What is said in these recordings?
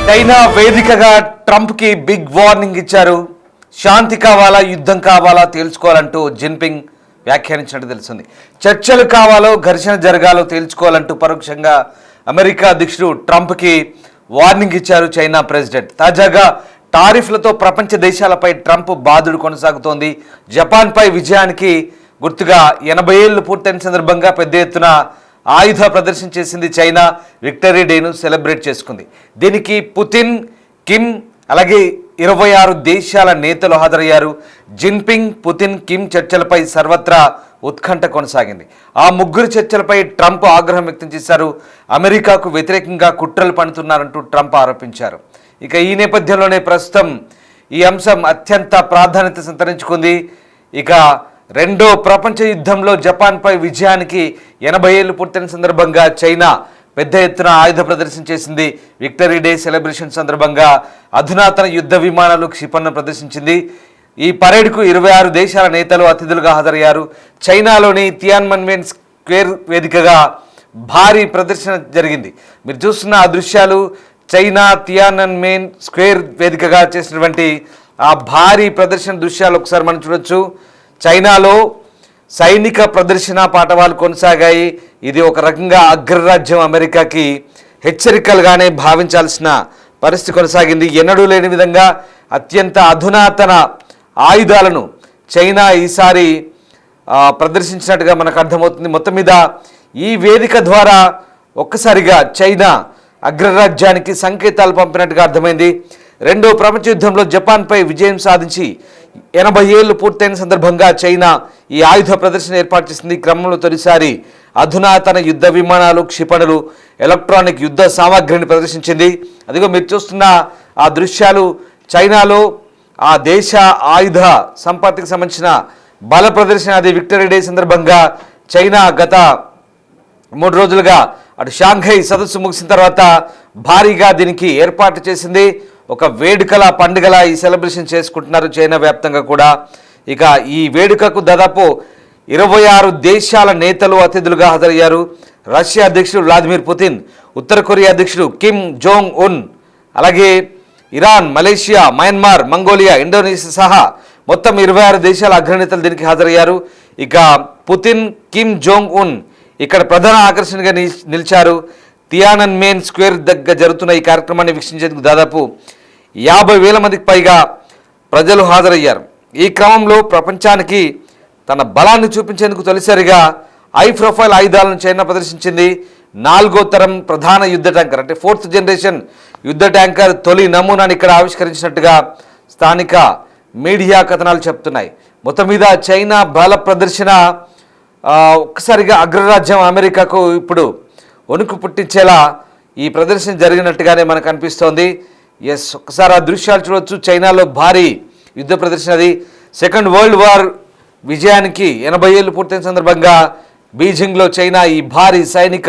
China వేదికగా ట్రంప్కి big warning ఇచ్చారు. శాంతి కావాలా యుద్ధం కావాలా తేల్చుకోవాలంటూ జిన్పింగ్ వ్యాఖ్యానించినట్టు తెలుస్తుంది. చర్చలు కావాలో ఘర్షణ జరగాలో తేల్చుకోవాలంటూ పరోక్షంగా అమెరికా అధ్యక్షుడు ట్రంప్కి వార్నింగ్ ఇచ్చారు చైనా ప్రెసిడెంట్. తాజాగా టారిఫ్లతో ప్రపంచ దేశాలపై ట్రంప్ బాదుడు కొనసాగుతోంది. జపాన్పై విజయానికి గుర్తుగా 80 ఏళ్లు పూర్తయిన సందర్భంగా పెద్ద ఎత్తున ఆయుధ ప్రదర్శన చేసింది చైనా. విక్టరీ డేను సెలబ్రేట్ చేసుకుంది. దీనికి పుతిన్, కిమ్ అలాగే 26 దేశాల నేతలు హాజరయ్యారు. జిన్పింగ్, పుతిన్, కిమ్ చర్చలపై సర్వత్రా ఉత్కంఠ కొనసాగింది. ఆ ముగ్గురు చర్చలపై ట్రంప్ ఆగ్రహం వ్యక్తం చేశారు. అమెరికాకు వ్యతిరేకంగా కుట్రలు పన్నుతున్నారంటూ ట్రంప్ ఆరోపించారు. ఇక ఈ నేపథ్యంలోనే ప్రస్తుతం ఈ అంశం అత్యంత ప్రాధాన్యత సంతరించుకుంది. ఇక రెండో ప్రపంచ యుద్ధంలో జపాన్పై విజయానికి 80 ఏళ్లు పూర్తయిన సందర్భంగా చైనా పెద్ద ఎత్తున ఆయుధ ప్రదర్శన చేసింది. విక్టరీ డే సెలబ్రేషన్ సందర్భంగా అధునాతన యుద్ధ విమానాలు క్షిపణులను ప్రదర్శించింది. ఈ పరేడ్కు 26 దేశాల నేతలు అతిథులుగా హాజరయ్యారు. చైనాలోని తియాన్మన్మెన్ స్క్వేర్ వేదికగా భారీ ప్రదర్శన జరిగింది. మీరు చూస్తున్న ఆ దృశ్యాలు చైనా తియాన్మన్మెన్ స్క్వేర్ వేదికగా చేసినటువంటి ఆ భారీ ప్రదర్శన దృశ్యాలు ఒకసారి మనం చూడొచ్చు. చైనాలో సైనిక ప్రదర్శన పాఠవాలు కొనసాగాయి. ఇది ఒక రకంగా అగ్రరాజ్యం అమెరికాకి హెచ్చరికలుగానే భావించాల్సిన పరిస్థితి కొనసాగింది. ఎన్నడూ లేని విధంగా అత్యంత అధునాతన ఆయుధాలను చైనా ఈసారి ప్రదర్శించినట్టుగా మనకు అర్థమవుతుంది. మొత్తం మీద ఈ వేదిక ద్వారా ఒక్కసారిగా చైనా అగ్రరాజ్యానికి సంకేతాలు పంపినట్టుగా అర్థమైంది. రెండో ప్రపంచ యుద్ధంలో జపాన్పై విజయం సాధించి 80 ఏళ్లు పూర్తయిన సందర్భంగా చైనా ఈ ఆయుధ ప్రదర్శన ఏర్పాటు చేసింది. క్రమంలో తొలిసారి అధునాతన యుద్ధ విమానాలు, క్షిపణులు, ఎలక్ట్రానిక్ యుద్ధ సామాగ్రిని ప్రదర్శించింది. అదిగో మీరు చూస్తున్న ఆ దృశ్యాలు చైనాలో ఆ దేశ ఆయుధ సంపత్తికి సంబంధించిన బల ప్రదర్శన. అది విక్టరీ డే సందర్భంగా చైనా గత 3 రోజులుగా అటు షాంఘై సదస్సు ముగిసిన తర్వాత భారీగా దీనికి ఏర్పాటు చేసింది. ఒక వేడుకల పండుగల ఈ సెలబ్రేషన్ చేసుకుంటున్నారు చైనా వ్యాప్తంగా కూడా. ఇక ఈ వేడుకకు దాదాపు 26 దేశాల నేతలు అతిథులుగా హాజరయ్యారు. రష్యా అధ్యక్షుడు వ్లాదిమిర్ పుతిన్, ఉత్తర కొరియా అధ్యక్షుడు కిమ్ జోంగ్ ఉన్, అలాగే Iran, Malaysia, Myanmar, Mongolia, Indonesia సహా మొత్తం 26 దేశాల అగ్రనేతలు దీనికి హాజరయ్యారు. ఇక పుతిన్, కిమ్ జోంగ్ ఉన్ ఇక్కడ ప్రధాన ఆకర్షణగా నిలిచారు. తియానన్మెన్ స్క్వేర్ దగ్గర జరుగుతున్న ఈ కార్యక్రమాన్ని వీక్షించేందుకు దాదాపు 50,000 మందికి పైగా ప్రజలు హాజరయ్యారు. ఈ క్రమంలో ప్రపంచానికి తన బలాన్ని చూపించేందుకు తొలిసారిగా హై ప్రొఫైల్ ఆయుధాలను చైనా ప్రదర్శించింది. 4వ తరం ప్రధాన యుద్ధ ట్యాంకర్ అంటే 4th జనరేషన్ యుద్ధ ట్యాంకర్ తొలి నమూనాను ఇక్కడ ఆవిష్కరించినట్టుగా స్థానిక మీడియా కథనాలు చెప్తున్నాయి. మొత్తం మీద చైనా బల ప్రదర్శన ఒక్కసారిగా అగ్రరాజ్యం అమెరికాకు ఇప్పుడు వణుకు పుట్టించేలా ఈ ప్రదర్శన జరిగినట్టుగానే మనకు అనిపిస్తోంది. ఎస్, ఒక్కసారి ఆ దృశ్యాలు చూడవచ్చు. చైనాలో భారీ యుద్ధ ప్రదర్శన. అది సెకండ్ వరల్డ్ వార్ విజయానికి 80 ఏళ్లు పూర్తయిన సందర్భంగా బీజింగ్లో చైనా ఈ భారీ సైనిక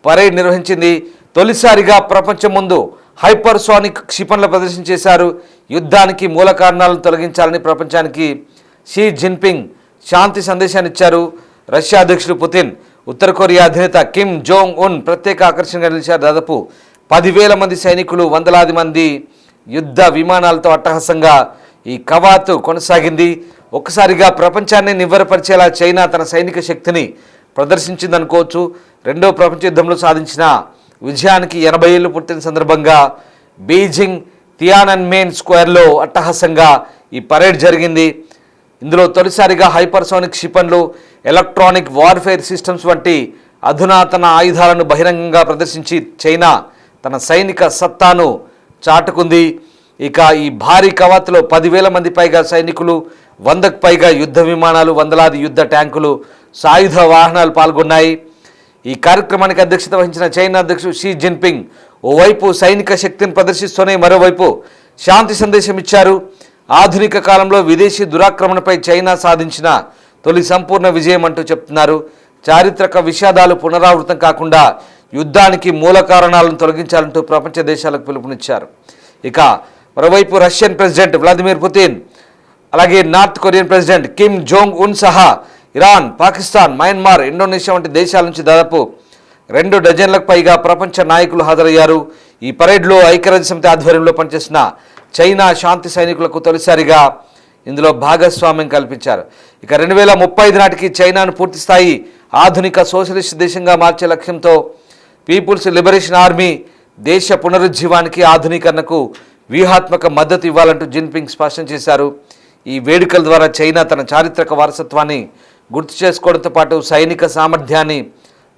పరేడ్ నిర్వహించింది. తొలిసారిగా ప్రపంచం ముందు హైపర్సోనిక్ క్షిపణుల ప్రదర్శన చేశారు. యుద్ధానికి మూల కారణాలను తొలగించాలని ప్రపంచానికి షీ జిన్పింగ్ శాంతి సందేశాన్ని ఇచ్చారు. రష్యా అధ్యక్షుడు పుతిన్, ఉత్తర కొరియా అధినేత కిమ్ జోంగ్ ఉన్ ప్రత్యేక ఆకర్షణగా నిలిచారు. దాదాపు 10,000 మంది సైనికులు, వందలాది మంది యుద్ధ విమానాలతో అట్టహాసంగా ఈ కవాతు కొనసాగింది. ఒక్కసారిగా ప్రపంచాన్ని నివ్వెరపరిచేలా చైనా తన సైనిక శక్తిని ప్రదర్శించిందనుకోవచ్చు. రెండో ప్రపంచ యుద్ధంలో సాధించిన విజయానికి 80 ఏళ్లు పుట్టిన సందర్భంగా బీజింగ్ తియానన్మెన్ స్క్వేర్లో అట్టహాసంగా ఈ పరేడ్ జరిగింది. ఇందులో తొలిసారిగా హైపర్సోనిక్ క్షిపణులు, ఎలక్ట్రానిక్ వార్ఫేర్ సిస్టమ్స్ వంటి అధునాతన ఆయుధాలను బహిరంగంగా ప్రదర్శించి చైనా తన సైనిక సత్తాను చాటుకుంది. ఇక ఈ భారీ కవాతులో 10,000 మంది పైగా సైనికులు, 100కు పైగా యుద్ధ విమానాలు, వందలాది యుద్ధ ట్యాంకులు, సాయుధ వాహనాలు పాల్గొన్నాయి. ఈ కార్యక్రమానికి అధ్యక్షత వహించిన చైనా అధ్యక్షుడు షీ జిన్పింగ్ ఓవైపు సైనిక శక్తిని ప్రదర్శిస్తూనే మరోవైపు శాంతి సందేశం ఇచ్చారు. ఆధునిక కాలంలో విదేశీ దురాక్రమణపై చైనా సాధించిన తొలి సంపూర్ణ విజయం అంటూ చెప్తున్నారు. చారిత్రక విషాదాలు పునరావృతం కాకుండా యుద్ధానికి మూల కారణాలను తొలగించాలంటూ ప్రపంచ దేశాలకు పిలుపునిచ్చారు. ఇక మరోవైపు రష్యన్ ప్రెసిడెంట్ వ్లాదిమిర్ పుతిన్, అలాగే north Korean president Kim Jong Un సహా ఇరాన్, పాకిస్తాన్, మయన్మార్, ఇండోనేషియా వంటి దేశాల నుంచి దాదాపు 2 డజన్లకు పైగా ప్రపంచ నాయకులు హాజరయ్యారు. ఈ పరేడ్లో ఐక్యరాజ్యసమితి ఆధ్వర్యంలో పనిచేసిన చైనా శాంతి సైనికులకు తొలిసారిగా ఇందులో భాగస్వామ్యం కల్పించారు. ఇక 2035 నాటికి చైనాను పూర్తిస్థాయి ఆధునిక సోషలిస్ట్ దేశంగా మార్చే లక్ష్యంతో పీపుల్స్ లిబరేషన్ ఆర్మీ దేశ పునరుజ్జీవానికి ఆధునీకరణకు వ్యూహాత్మక మద్దతు ఇవ్వాలంటూ జిన్పింగ్ స్పష్టం చేశారు. ఈ వేడుకల ద్వారా చైనా తన చారిత్రక వారసత్వాన్ని గుర్తు చేసుకోవడంతో పాటు సైనిక సామర్థ్యాన్ని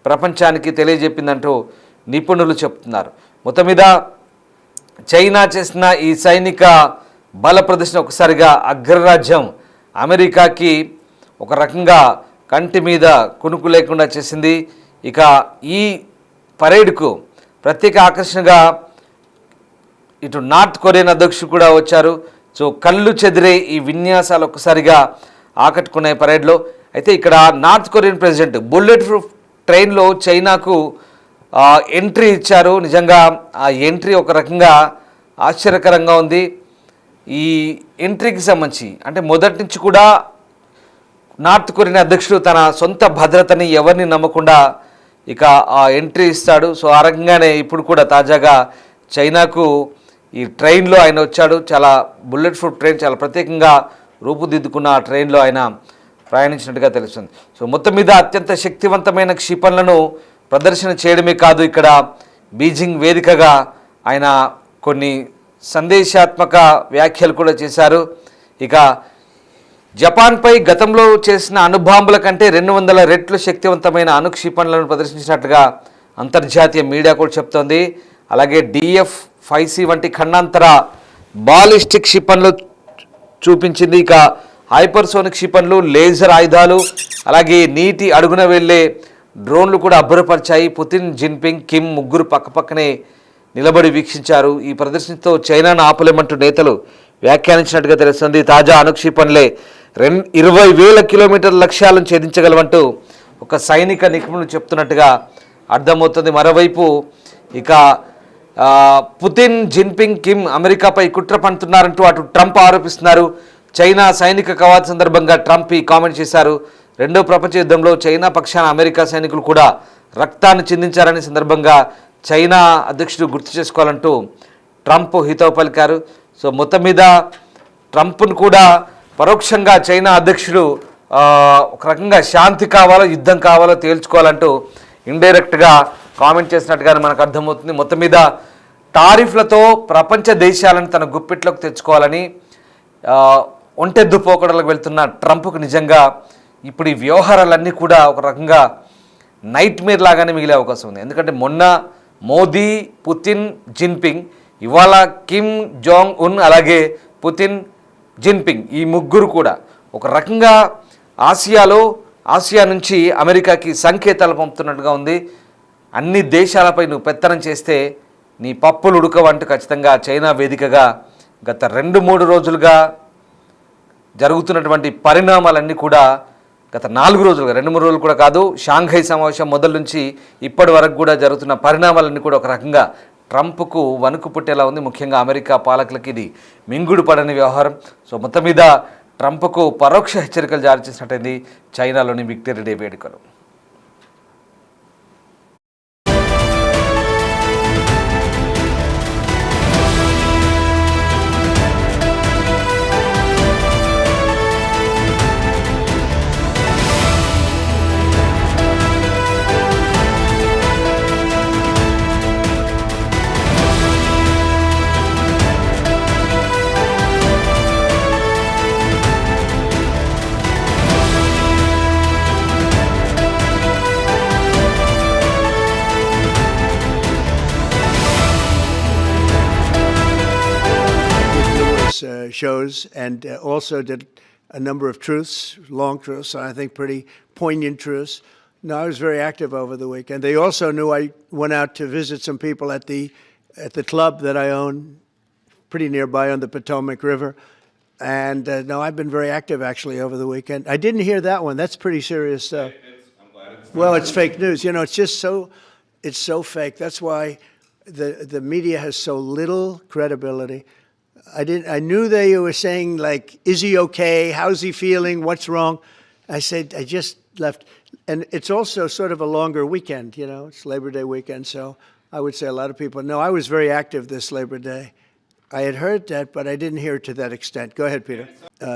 ప్రపంచానికి తెలియజెప్పిందంటూ నిపుణులు చెప్తున్నారు. మొత్తం మీద చైనా చేసిన ఈ సైనిక బల ప్రదర్శన ఒకసారిగా అగ్రరాజ్యం అమెరికాకి ఒక రకంగా కంటి మీద కునుకు లేకుండా చేసింది. ఇక ఈ పరేడ్కు ప్రత్యేక ఆకర్షణగా ఇటు నార్త్ కొరియన్ అధ్యక్షుడు కూడా వచ్చారు. సో కళ్ళు చెదిరే ఈ విన్యాసాలు ఒక్కసారిగా ఆకట్టుకునే పరేడ్లో. అయితే ఇక్కడ north Korean president bullet proof ట్రైన్లో చైనాకు ఎంట్రీ ఇచ్చారు. నిజంగా ఆ ఎంట్రీ ఒక రకంగా ఆశ్చర్యకరంగా ఉంది. ఈ ఎంట్రీకి సంబంధించి అంటే మొదటి నుంచి కూడా నార్త్ కొరియన్ అధ్యక్షుడు తన సొంత భద్రతని ఎవరిని నమ్మకుండా ఇక ఆ ఎంట్రీ ఇస్తాడు. సో ఆ రకంగానే ఇప్పుడు కూడా తాజాగా చైనాకు ఈ ట్రైన్లో ఆయన వచ్చాడు. చాలా బుల్లెట్ ప్రూఫ్ ట్రైన్, చాలా ప్రత్యేకంగా రూపుదిద్దుకున్న ఆ ట్రైన్లో ఆయన ప్రయాణించినట్టుగా తెలుస్తుంది. సో మొత్తం మీద అత్యంత శక్తివంతమైన క్షిపణులను ప్రదర్శన చేయడమే కాదు, ఇక్కడ బీజింగ్ వేదికగా ఆయన కొన్ని సందేశాత్మక వ్యాఖ్యలు కూడా చేశారు. ఇక జపాన్పై గతంలో చేసిన అణుబాంబుల కంటే 200 రెట్లు శక్తివంతమైన అణుక్షిపణులను ప్రదర్శించినట్లుగా అంతర్జాతీయ మీడియా కూడా చెప్తోంది. అలాగే DF-5C వంటి ఖండాంతర బాలిస్టిక్ క్షిపణులు చూపించింది. ఇక హైపర్సోనిక్ క్షిపణులు, లేజర్ ఆయుధాలు, అలాగే నీటి అడుగున వెళ్లే డ్రోన్లు కూడా అబ్బురపరిచాయి. పుతిన్, జిన్పింగ్, కిమ్ ముగ్గురు పక్కపక్కనే నిలబడి వీక్షించారు. ఈ ప్రదర్శనతో చైనాను ఆపలేమంటూ నేతలు వ్యాఖ్యానించినట్టుగా తెలుస్తుంది. తాజా అణుక్షిపణులే 20,000 కిలోమీటర్ల లక్ష్యాలను ఛేదించగలవంటూ ఒక సైనిక నిపుణులు చెప్తున్నట్టుగా అర్థమవుతుంది. మరోవైపు ఇక పుతిన్, జిన్పింగ్, కిమ్ అమెరికాపై కుట్ర పండుతున్నారంటూ అటు ట్రంప్ ఆరోపిస్తున్నారు. చైనా సైనిక కవాతు సందర్భంగా ట్రంప్ ఈ కామెంట్ చేశారు. రెండో ప్రపంచ యుద్ధంలో చైనా పక్షాన అమెరికా సైనికులు కూడా రక్తాన్ని చిందించారనే సందర్భంగా చైనా అధ్యక్షుడు గుర్తు చేసుకోవాలంటూ ట్రంప్ హితవు పలికారు. సో మొత్తం మీద ట్రంప్ను కూడా పరోక్షంగా చైనా అధ్యక్షుడు ఒక రకంగా శాంతి కావాలో యుద్ధం కావాలో తేల్చుకోవాలంటూ ఇండైరెక్ట్గా కామెంట్ చేసినట్టుగా మనకు అర్థమవుతుంది. మొత్తం మీద టారిఫ్లతో ప్రపంచ దేశాలను తన గుప్పిట్లోకి తెచ్చుకోవాలని ఒంటెద్దు పోకడలకు వెళ్తున్న ట్రంప్కు నిజంగా ఇప్పుడు ఈ వ్యవహారాలన్నీ కూడా ఒక రకంగా నైట్ మేర్ లాగానే మిగిలే అవకాశం ఉంది. ఎందుకంటే మొన్న మోదీ, పుతిన్, జిన్పింగ్, ఇవాళ కిమ్ జాంగ్ ఉన్, అలాగే పుతిన్, జిన్పింగ్ ఈ ముగ్గురు కూడా ఒక రకంగా ఆసియా నుంచి అమెరికాకి సంకేతాలు పంపుతున్నట్టుగా ఉంది. అన్ని దేశాలపై నువ్వు పెత్తనం చేస్తే నీ పప్పులు ఉడకవంటూ ఖచ్చితంగా చైనా వేదికగా గత 2-3 రోజులుగా జరుగుతున్నటువంటి పరిణామాలన్నీ కూడా గత 4 రోజులుగా 2-3 రోజులు కూడా కాదు, షాంఘై సమావేశం మొదల నుంచి ఇప్పటి వరకు కూడా జరుగుతున్న పరిణామాలన్నీ కూడా ఒక రకంగా ట్రంప్కు వణుకు పుట్టేలా ఉంది. ముఖ్యంగా అమెరికా పాలకులకి ఇది మింగుడు పడని వ్యవహారం. సో మొత్తం మీద ట్రంప్కు పరోక్ష హెచ్చరికలు జారీ చేసినట్టయింది చైనాలోని విక్టరీ డే వేడుకలు. Shows and also did a number of truths, long truths, and I think pretty poignant truths. No, I was very active over the weekend. They also knew I went out to visit some people at the club that I own, pretty nearby on the Potomac River. And no, I've been very active actually over the weekend. I didn't hear that one. That's pretty serious stuff. Well, it's fake news. You know, it's just it's so fake. That's why the media has so little credibility. I knew they were saying, like, is he okay? How's he feeling? What's wrong? I said, I just left. And it's also sort of a longer weekend, you know, it's Labor Day weekend. So I would say a lot of people know I was very active this Labor Day. I had heard that, but I didn't hear it to that extent. Go ahead, Peter.